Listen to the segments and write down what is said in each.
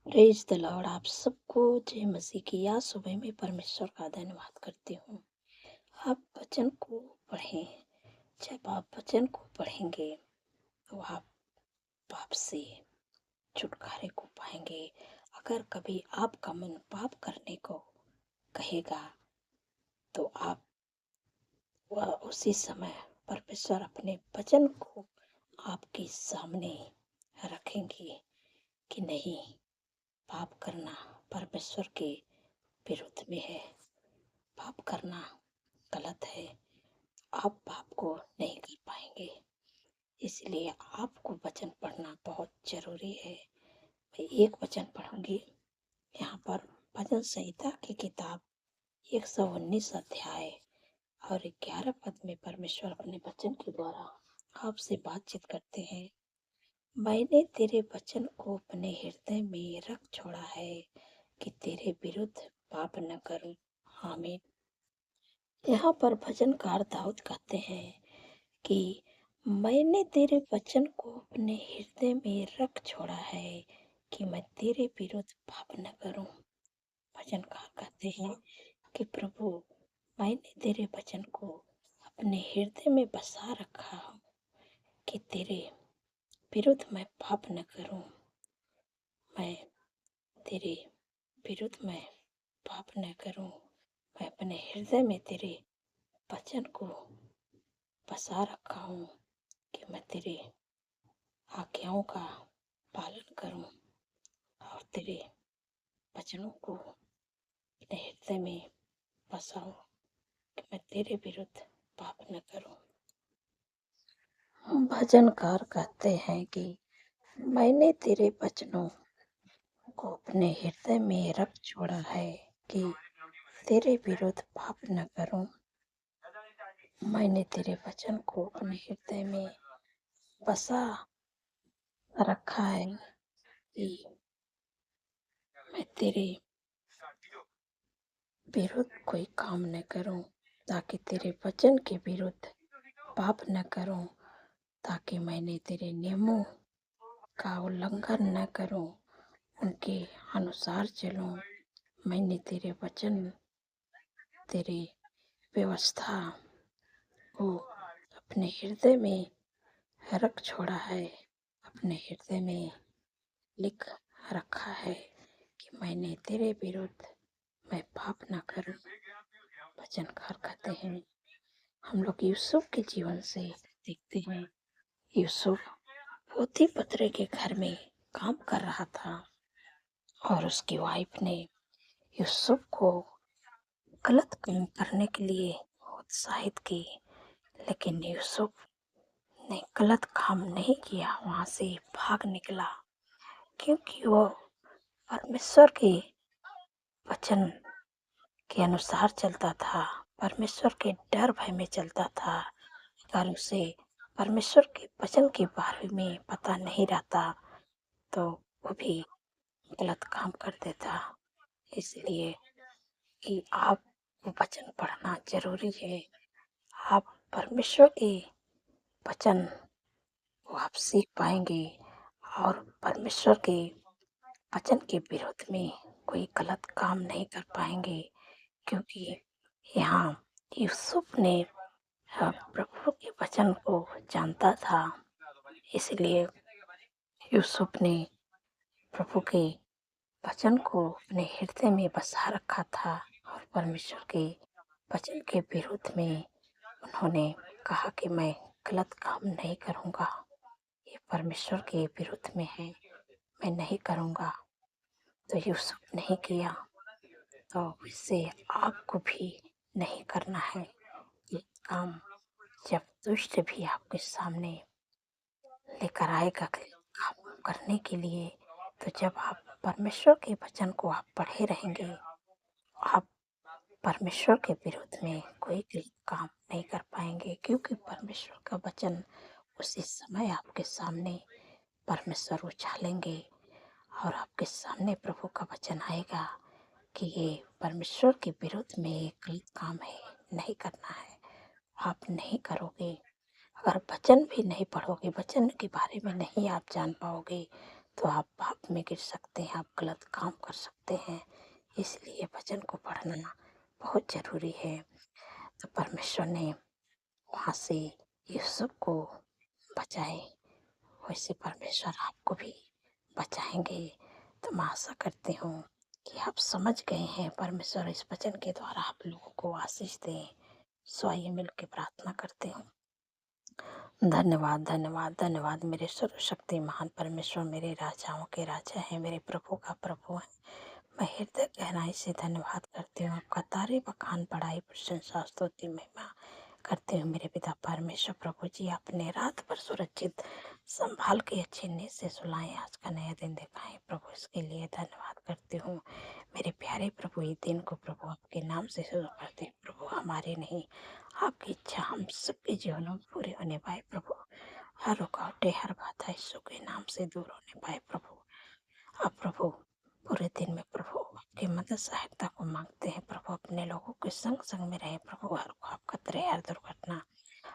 Praise the Lord. आप सबको जय मसीह की या सुबह में परमेश्वर का धन्यवाद करती हूँ। आप वचन को पढ़ें। जब आप वचन को पढ़ेंगे तो आप पाप से छुटकारे को पाएंगे। अगर कभी आपका मन पाप करने को कहेगा तो आप वह उसी समय परमेश्वर अपने वचन को आपके सामने रखेंगे कि नहीं, पाप करना परमेश्वर के विरुद्ध में है, पाप करना गलत है। आप पाप को नहीं कर पाएंगे। इसलिए आपको वचन पढ़ना बहुत जरूरी है। मैं एक वचन पढ़ूंगी यहाँ पर। भजन संहिता की किताब 119 अध्याय और 11 पद में परमेश्वर अपने वचन के द्वारा आपसे बातचीत करते हैं। मैंने तेरे वचन को अपने हृदय में रख छोड़ा है कि तेरे विरुद्ध पाप न करूं। आमीन। यहाँ पर भजनकार दाऊद कहते हैं कि मैंने तेरे वचन को अपने हृदय में रख छोड़ा है कि मैं तेरे विरुद्ध पाप न करूं। भजनकार कहते हैं कि प्रभु, मैंने तेरे वचन को अपने हृदय में बसा रखा हूं कि तेरे विरुद्ध मैं पाप न करूं। मैं तेरे विरुद्ध मैं पाप न करूं। मैं अपने हृदय में तेरे वचन को बसा रखा हूं कि मैं तेरे आज्ञाओं का पालन करूं और तेरे वचनों को अपने हृदय में बसाऊं कि मैं तेरे विरुद्ध पाप न करूं। भजनकार कहते हैं कि मैंने तेरे वचनों को अपने हृदय में रख छोड़ा है कि तेरे विरुद्ध पाप न करूं। मैंने तेरे वचन को अपने हृदय में बसा रखा है कि मैं तेरे विरुद्ध कोई काम न करूं, ताकि तेरे वचन के विरुद्ध पाप न करूं, ताकि मैंने तेरे नियमों का उल्लंघन न करूं, उनके अनुसार चलूं। मैंने तेरे वचन, तेरी व्यवस्था को अपने हृदय में रख छोड़ा है, अपने हृदय में लिख रखा है कि मैंने तेरे विरुद्ध मैं पाप न करूं। वचनकार कहते हैं, हम लोग यूसुफ के जीवन से देखते हैं। यूसुफ पोतीपत्र के घर में काम कर रहा था और उसकी वाइफ ने यूसुफ को गलत काम करने के लिए उत्साहित की, लेकिन यूसुफ ने गलत काम नहीं किया, वहां से भाग निकला, क्योंकि वो परमेश्वर के वचन के अनुसार चलता था, परमेश्वर के डर भय में चलता था। अगर उसे परमेश्वर के वचन के बारे में पता नहीं रहता तो वो भी गलत काम कर देता। इसलिए कि आप वचन पढ़ना जरूरी है। आप परमेश्वर के वचन को आप सीख पाएंगे और परमेश्वर के वचन के विरोध में कोई गलत काम नहीं कर पाएंगे, क्योंकि यहाँ यूसुफ ने प्रभु के वचन को जानता था। इसलिए यूसुफ ने प्रभु के वचन को अपने हृदय में बसा रखा था और परमेश्वर के वचन के विरोध में उन्होंने कहा कि मैं गलत काम नहीं करूँगा, ये परमेश्वर के विरुद्ध में है, मैं नहीं करूँगा। तो यूसुफ नहीं किया, तो इससे आपको भी नहीं करना है ये काम। जब दुष्ट भी आपके सामने लेकर आएगा काम करने के लिए, तो जब आप परमेश्वर के वचन को आप पढ़े रहेंगे, आप परमेश्वर के विरुद्ध में कोई गलत काम नहीं कर पाएंगे, क्योंकि परमेश्वर का वचन उसी समय आपके सामने परमेश्वर उछालेंगे और आपके सामने प्रभु का वचन आएगा कि ये परमेश्वर के विरुद्ध में एक गलत काम है, नहीं करना है, आप नहीं करोगे। अगर वचन भी नहीं पढ़ोगे, वचन के बारे में नहीं आप जान पाओगे, तो आप पाप में गिर सकते हैं, आप गलत काम कर सकते हैं। इसलिए वचन को पढ़ना बहुत ज़रूरी है। तो परमेश्वर ने वहाँ से यूसुफ को बचाए, वैसे परमेश्वर आपको भी बचाएंगे। तो मैं आशा करती हूँ कि आप समझ गए हैं। परमेश्वर इस वचन के द्वारा आप लोगों को आशीष दें। सो आइए मिल के प्रार्थना करते हूँ। धन्यवाद धन्यवाद धन्यवाद मेरे सर्वशक्ति महान परमेश्वर, मेरे राजाओं के राजा हैं, मेरे प्रभु का प्रभु है। मैं हृदय गहराई से धन्यवाद करती हूँ, आपका तारीफ बखान बड़ाई प्रशंसा स्तुति महिमा करते हूँ। मेरे पिता परमेश्वर प्रभु जी, आपने रात भर सुरक्षित संभाल के अच्छे नींद से सुलाए, आज का नया दिन दिखाएं प्रभु, इसके लिए धन्यवाद करती हूँ। मेरे प्यारे प्रभु, ये दिन को प्रभु आपके नाम से शुरू करते हैं प्रभु, हमारे नहीं आपकी इच्छा हम सबके जीवनों में पूरे होने पाए प्रभु। हर रुकावटें हर बाधा यीशु के नाम से दूर होने पाए प्रभु। अब प्रभु पूरे दिन में प्रभु आपकी मदद सहायता को मांगते हैं प्रभु, अपने लोगों के संग संग में रहे प्रभु। हर आप खतरे, हर दुर्घटना,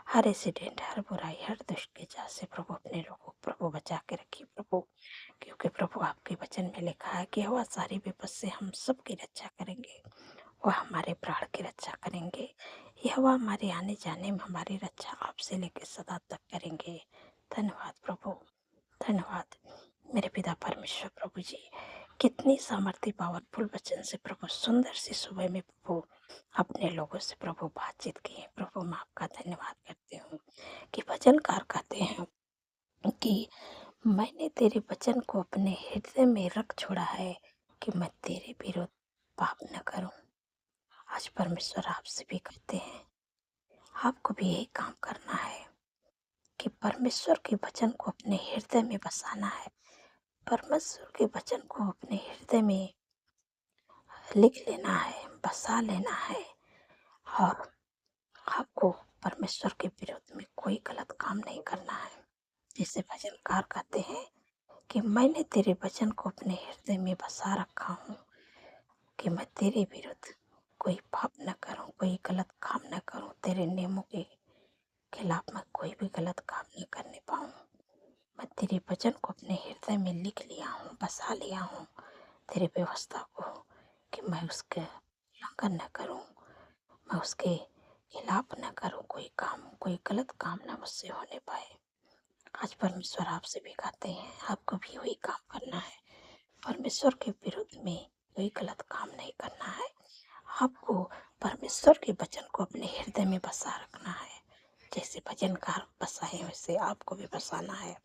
हर एक्सीडेंट, हर बुराई, हर दुष्ट के जाल से प्रभु अपने लोगों को प्रभु बचा के रखिए प्रभु। क्योंकि प्रभु आपके वचन में लिखा है कि वह सारी विपद से हम सबकी रक्षा करेंगे, वह हमारे प्राण की रक्षा करेंगे। यह वह हमारे आने जाने में हमारी रक्षा आपसे लेकर सदा तक करेंगे। धन्यवाद प्रभु, धन्यवाद मेरे पिता परमेश्वर प्रभु जी। कितनी सामर्थ्य पावरफुल वचन से प्रभु सुंदर सी सुबह में प्रभु अपने लोगों से प्रभु बातचीत किए प्रभु। मैं आपका धन्यवाद करती हूँ कि वचनकार कहते हैं कि मैंने तेरे वचन को अपने हृदय में रख छोड़ा है कि मैं तेरे विरुद्ध पाप न करूं। आज परमेश्वर आपसे भी कहते हैं, आपको भी यही काम करना है कि परमेश्वर के वचन को अपने हृदय में बसाना है, परमेश्वर के वचन को अपने हृदय में लिख लेना है, बसा लेना है। और आपको परमेश्वर के विरुद्ध में कोई गलत काम नहीं करना है। जैसे भजनकार कहते हैं कि मैंने तेरे वचन को अपने हृदय में बसा रखा हूँ कि मैं तेरे विरुद्ध कोई पाप न करूँ, कोई गलत काम न करूँ, तेरे नियमों के खिलाफ मैं कोई भी गलत काम न करने पाऊँ। मैं तेरे वचन को अपने हृदय में लिख लिया हूँ, बसा लिया हूँ तेरी व्यवस्था को, कि मैं उसके उल्लंघन न करूँ, मैं उसके खिलाफ न करूँ कोई काम, कोई गलत काम न मुझसे होने पाए। आज परमेश्वर आपसे भी कहते हैं, आपको भी वही काम करना है। परमेश्वर के विरुद्ध में कोई गलत काम नहीं करना है। आपको परमेश्वर के वचन को अपने हृदय में बसा रखना है। जैसे भजनकार बसाए वैसे आपको भी बसाना है।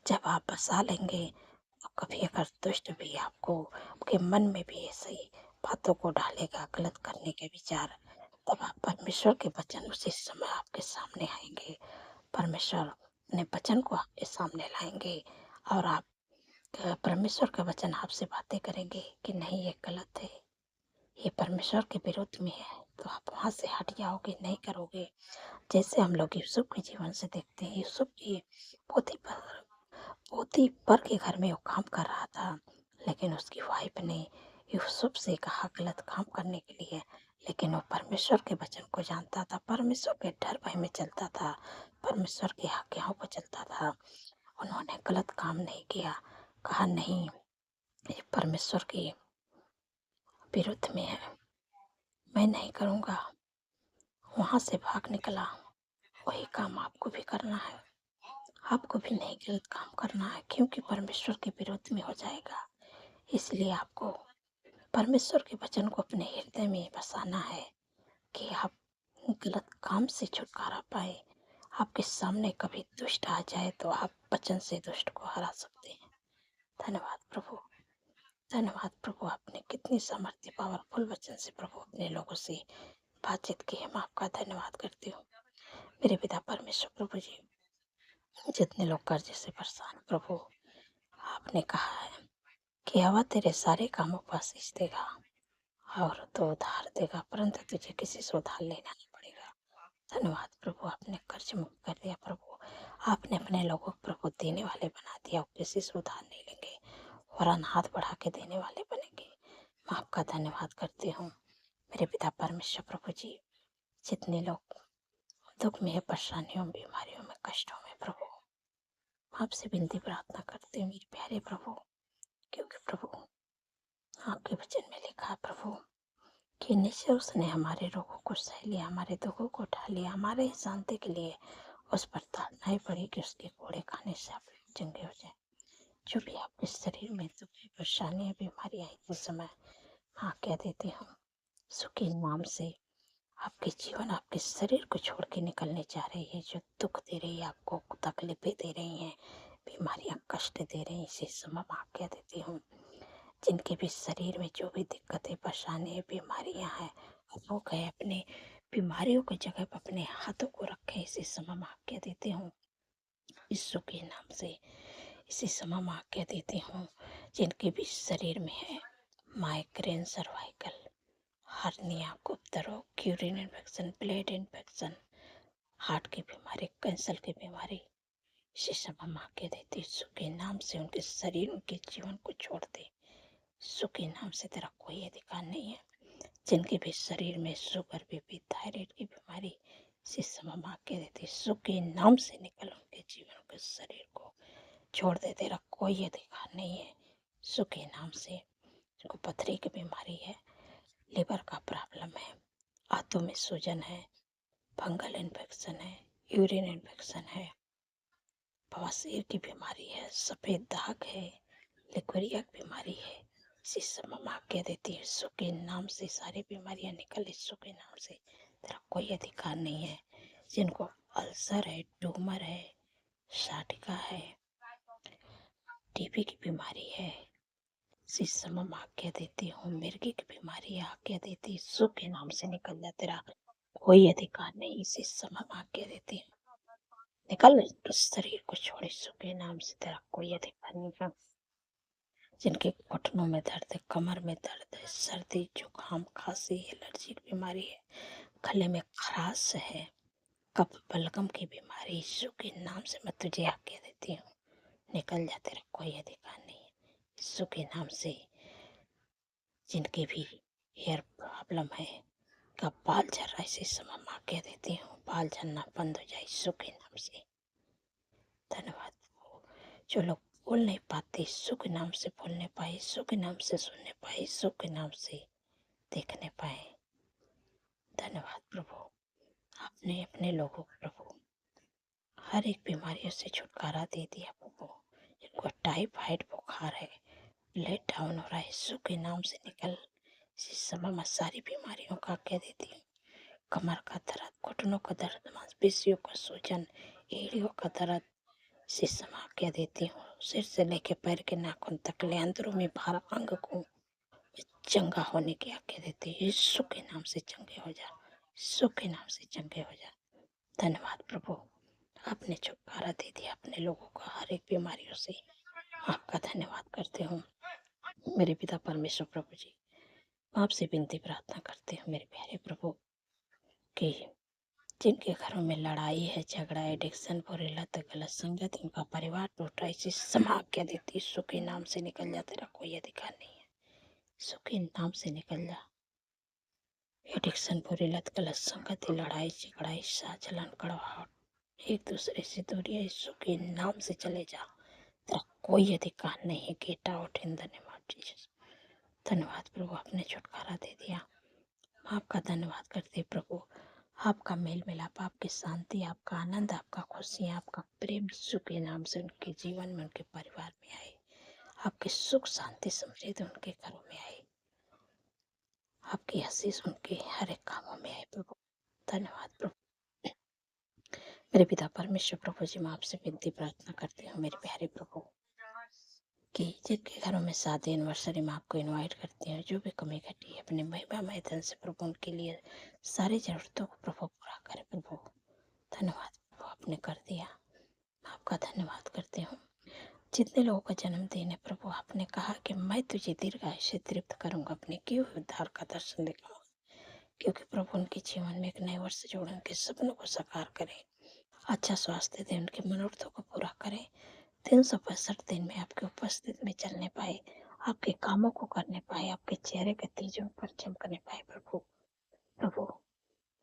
जब आप बसा लेंगे तो कभी अगर दुष्ट भी आपको आपके मन में भी ऐसे ही बातों को डालेगा, गलत करने के विचार, तब आप परमेश्वर के वचन उसी समय आपके सामने आएंगे। परमेश्वर अपने वचन को आपके सामने लाएंगे और आप परमेश्वर का वचन आपसे बातें करेंगे कि नहीं ये गलत है, ये परमेश्वर के विरुद्ध में है, तो आप वहाँ से हट जाओगे, नहीं करोगे। जैसे हम लोग यूसुफ के जीवन से देखते हैं, यूसुफ की पोतीपर के घर में वो काम कर रहा था, लेकिन उसकी वाइफ ने यूसुफ से कहा गलत काम करने के लिए, लेकिन वो परमेश्वर के वचन को जानता था, परमेश्वर के डर भय में चलता था, परमेश्वर की आज्ञाओं पर चलता था। उन्होंने गलत काम नहीं किया, कहा नहीं ये परमेश्वर के विरुद्ध में है, मैं नहीं करूँगा, वहाँ से भाग निकला। वही काम आपको भी करना है, आपको भी नहीं गलत काम करना है, क्योंकि परमेश्वर के विरुद्ध में हो जाएगा। इसलिए आपको परमेश्वर के वचन को अपने हृदय में बसाना है कि आप गलत काम से छुटकारा पाए। आपके सामने कभी दुष्ट आ जाए तो आप वचन से दुष्ट को हरा सकते हैं। धन्यवाद प्रभु, धन्यवाद प्रभु, आपने कितनी सामर्थ्य पावरफुल वचन से प्रभु अपने लोगों से बातचीत की है। मैं आपका धन्यवाद करती हूँ मेरे पिता परमेश्वर प्रभु जी। जितने लोग कर्जे से परेशान प्रभु, आपने कहा है कि हवा तेरे सारे कामों पर आशीष देगा और तो उधार देगा, परंतु तुझे किसी से उधार लेना नहीं पड़ेगा। धन्यवाद प्रभु, आपने कर्ज मुक्त कर दिया प्रभु, आपने अपने लोगों को प्रभु देने वाले बना दिया, वो किसी से उधार नहीं लेंगे, वरन हाथ बढ़ा के देने वाले बनेंगे। मैं आपका धन्यवाद करती हूँ मेरे पिता परमेश्वर प्रभु जी। जितने लोग दुख में, परेशानियों, बीमारियों में, कष्टों में प्रभु, आपसे विनती प्रार्थना करते हैं मेरे प्यारे प्रभु, क्योंकि प्रभु आपके वचन में लिखा है प्रभु कि निश्चय उसने हमारे रोगों को सह लिया, हमारे दुखों को उठा लिया, हमारे ही शांति के लिए उस पर ताड़ना पड़ी कि उसके कोड़े खाने से आप चंगे हो जाए। जो भी आपके शरीर में दुख परेशानियां बीमारियां इस समय कह देती हूँ, सुखी नाम से आपके जीवन आपके शरीर को छोड़ के निकलने जा रही है। जो दुख दे रही है, आपको तकलीफें दे रही हैं, बीमारियां कष्ट दे रही हैं, इसी समय कह देती हूँ, जिनके भी शरीर में जो भी दिक्कतें परेशानी बीमारियां हैं, वो गए अपने बीमारियों की जगह पर अपने हाथों को रखे। इसी समय कह देती हूँ, यीशु के नाम से इसी समय कह देती हूँ, जिनके भी शरीर में है माइग्रेन, सर्वाइकल, हर्निया, गुप्त रोग, urine infection, blood infection, heart की बीमारी, कैंसर की बीमारी, इसी समय कह देती यीशु के नाम से उनके शरीर उनके जीवन को छोड़ दे। यीशु के नाम से तेरा कोई अधिकार नहीं है। जिनके भी शरीर में शुगर, बीपी, थायराइड की बीमारी, इसी समय कह देती यीशु के नाम से निकल उनके जीवन के शरीर को छोड़ दे। तेरा कोई अधिकार नहीं है। यीशु के नाम से जिनको पथरी की बीमारी है, लिवर का प्रॉब्लम है, आंतों में सूजन है, फंगल इन्फेक्शन है, यूरिन इन्फेक्शन है, बवासीर की बीमारी है, सफेद दाग है, लिकोरिया की बीमारी है, इसी समय माँ कह देती है यीशु के नाम से सारी बीमारियां निकल। यीशु के नाम से तेरा कोई अधिकार नहीं है। जिनको अल्सर है, ट्यूमर है, साटिका है, टीबी की बीमारी है, इसी समय माँ कह देती हूँ, मिर्गी की बीमारी कह देती यीशु के नाम से निकल जा। तेरा कोई अधिकार नहीं। इसी समय माँ कह देती हूँ, निकल तो शरीर को छोड़। यीशु के नाम से तेरा कोई अधिकार नहीं है। जिनके घुटनों में दर्द है, कमर में दर्द है, सर्दी, जुकाम, खांसी, एलर्जी की बीमारी है, गले में खराश है, कफ बलगम की बीमारी, यीशु के नाम से मैं तुझे आज्ञा देती हूँ, निकल जा। तेरा कोई अधिकार नहीं है। यीशु के नाम से जिनके भी हेयर प्रॉब्लम है, का बाल झड़ रहा है, इसी समय माँ कह देती हूँ, बाल झड़ना बंद हो जाए यीशु के नाम से। धन्यवाद। जो लोग बोल नहीं पाते, यीशु के नाम से बोलने पाए, यीशु के नाम से सुनने पाए, यीशु के नाम से देखने पाए। धन्यवाद प्रभु, आपने अपने लोगों को प्रभु हर एक बीमारियों से छुटकारा दे दिया प्रभु। जिनको टाइफाइड बुखार है, ब्लड डाउन हो रहा है, यीशु के नाम से निकल। इसी समय मैं सारी बीमारियों का कह देती हूँ, कमर का दर्द, घुटनों का दर्द, मांसपेशियों का सूजन, एड़ियों का दर्द, इसी समय कह देती हूँ, सिर से लेके पैर के नाखून तक ले अंदरों में भार अंग को चंगा होने की आज्ञा देती है। यीशु के नाम से चंगे हो जा, यीशु के नाम से चंगे हो जा। धन्यवाद प्रभु, आपने छुटकारा दे दिया अपने लोगों को हर एक बीमारियों से। आपका धन्यवाद करते हूँ मेरे पिता परमेश्वर प्रभु जी। आपसे विनती प्रार्थना करते हूँ मेरे प्यारे प्रभु कि जिनके घरों में लड़ाई है, झगड़ा, एडिक्शन, बुरी लत, गलत संगत, उनका परिवार टूटा, इसी समय आज्ञा देती यीशु के नाम से निकल जा। तेरा कोई अधिकार नहीं है। यीशु के नाम से निकल जा। एडिक्शन, बुरी लत, गलत संगति, लड़ाई झगड़ा, ईर्ष्या, जलन, कड़वाहट, एक दूसरे से दूरी, यीशु के नाम से चले जा। तेरा कोई अधिकार नहीं है। Get out in the name of Jesus. धन्यवाद प्रभु, आपने छुटकारा दे दिया। आपका धन्यवाद करते प्रभु। आपका मेल मिलाप, आपकी शांति, आपका आनंद, आपका खुशी, आपका प्रेम यीशु के नाम से उनके जीवन में, उनके परिवार में आए। आपकी सुख शांति समृद्धि उनके घरों में आए। आपकी आशीष उनके हर एक कामों में आए प्रभु। धन्यवाद प्रभु। मेरे पिता परमेश्वर प्रभु जी, मैं आपसे विनती प्रार्थना करती हूँ मेरे प्यारे प्रभु कि जिनके घरों में शादी एनिवर्सरी में आपको इनवाइट करती हूँ, जो भी कमी घटी है अपने महिमा मैदान से प्रभु उनके लिए सारी जरूरतों को प्रभु पूरा करे प्रभु। धन्यवाद प्रभु, आपने कर दिया। आपका धन्यवाद करती हूँ। जितने लोगों का जन्मदिन है प्रभु, आपने कहा कि मैं तुझे दीर्घायु से तृप्त करूंगा, अपने किए हुए उद्धार का दर्शन दिखाऊंगा। क्योंकि प्रभु उनके जीवन में एक नए वर्ष जोड़ उनके सपनों को साकार करें, अच्छा स्वास्थ्य दें, उनके मनोरथों को पूरा करें। 365 दिन में आपके उपस्थिति में चलने पाए, आपके कामों को करने पाए, आपके चेहरे के तेजों पर चमकने पाए प्रभु। प्रभु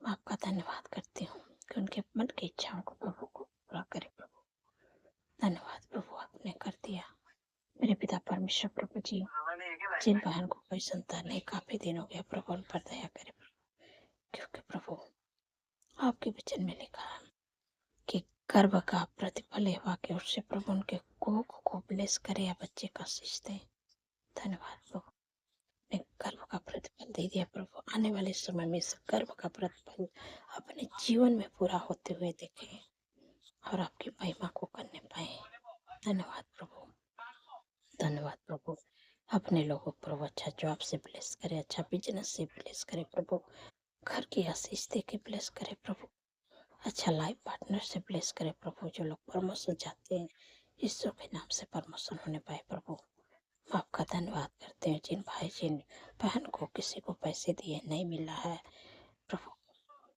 आपका धन्यवाद करती हूँ कि उनके मन की इच्छाओं को प्रभु को पूरा करे प्रभु। धन्यवाद प्रभु, आपने कर दिया। मेरे पिता परमेश्वर प्रभु जी, जिन बहन को कोई संतान नहीं, काफी दिन हो गया प्रभु, उन पर दया करे प्रभु, क्योंकि प्रभु आपके वचन में लिखा है कि गर्भ का प्रतिफल है वाक्य, उससे प्रभु उनके कोख को ब्लेस करे या बच्चे का आशीष दे। धन्यवाद प्रभु, ने गर्भ का प्रतिफल दे दिया प्रभु। आने वाले समय में इस गर्भ का प्रतिफल अपने जीवन में पूरा होते हुए देखे और आपकी महिमा को करने पाए। धन्यवाद प्रभु, धन्यवाद प्रभु। अपने लोगों को प्रभु अच्छा जॉब से ब्लेस करे, अच्छा बिजनेस से ब्लेस करे प्रभु, घर की आशीष दे के ब्लेस करे प्रभु, अच्छा लाइफ पार्टनर से ब्लेस करे प्रभु। जो लोग प्रमोशन चाहते हैं, यीशु के नाम से प्रमोशन होने पाए प्रभु। आपका धन्यवाद करते हैं। जिन भाई जिन बहन को किसी को पैसे दिए नहीं मिल रहा है प्रभु,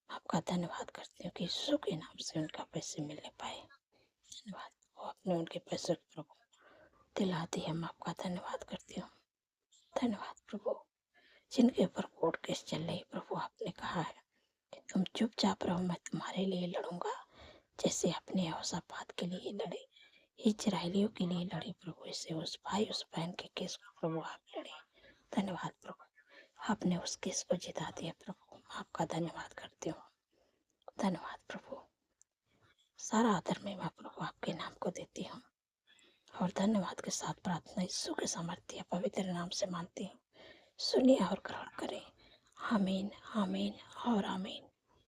आपका धन्यवाद करते हैं कि यीशु के नाम से उनका पैसे मिलने पाए। धन्यवाद, वो अपने उनके पैसे प्रभु दिला दिए, हम आपका धन्यवाद करती हूँ। धन्यवाद प्रभु, जिनके ऊपर कोर्ट केस चल रही प्रभु, आपने कहा है कि तुम चुपचाप रहो, मैं तुम्हारे लिए लड़ूंगा, जैसे अपने यहोशापात के लिए लड़े, इजरायलियों के लिए लड़े प्रभु, इससे उस भाई उस बहन के केस को प्रभु आप लड़े। धन्यवाद प्रभु, आपने उस केस को जिता दिया प्रभु, आपका धन्यवाद करती हूँ। धन्यवाद प्रभु, सारा आदर में मैं प्रभु आपके नाम को देती हूँ और धन्यवाद के साथ प्रार्थना यीशु के सामर्थ्य पवित्र नाम से मानती हूँ। सुनिए और ग्रहण करें। आमीन, आमीन और आमीन।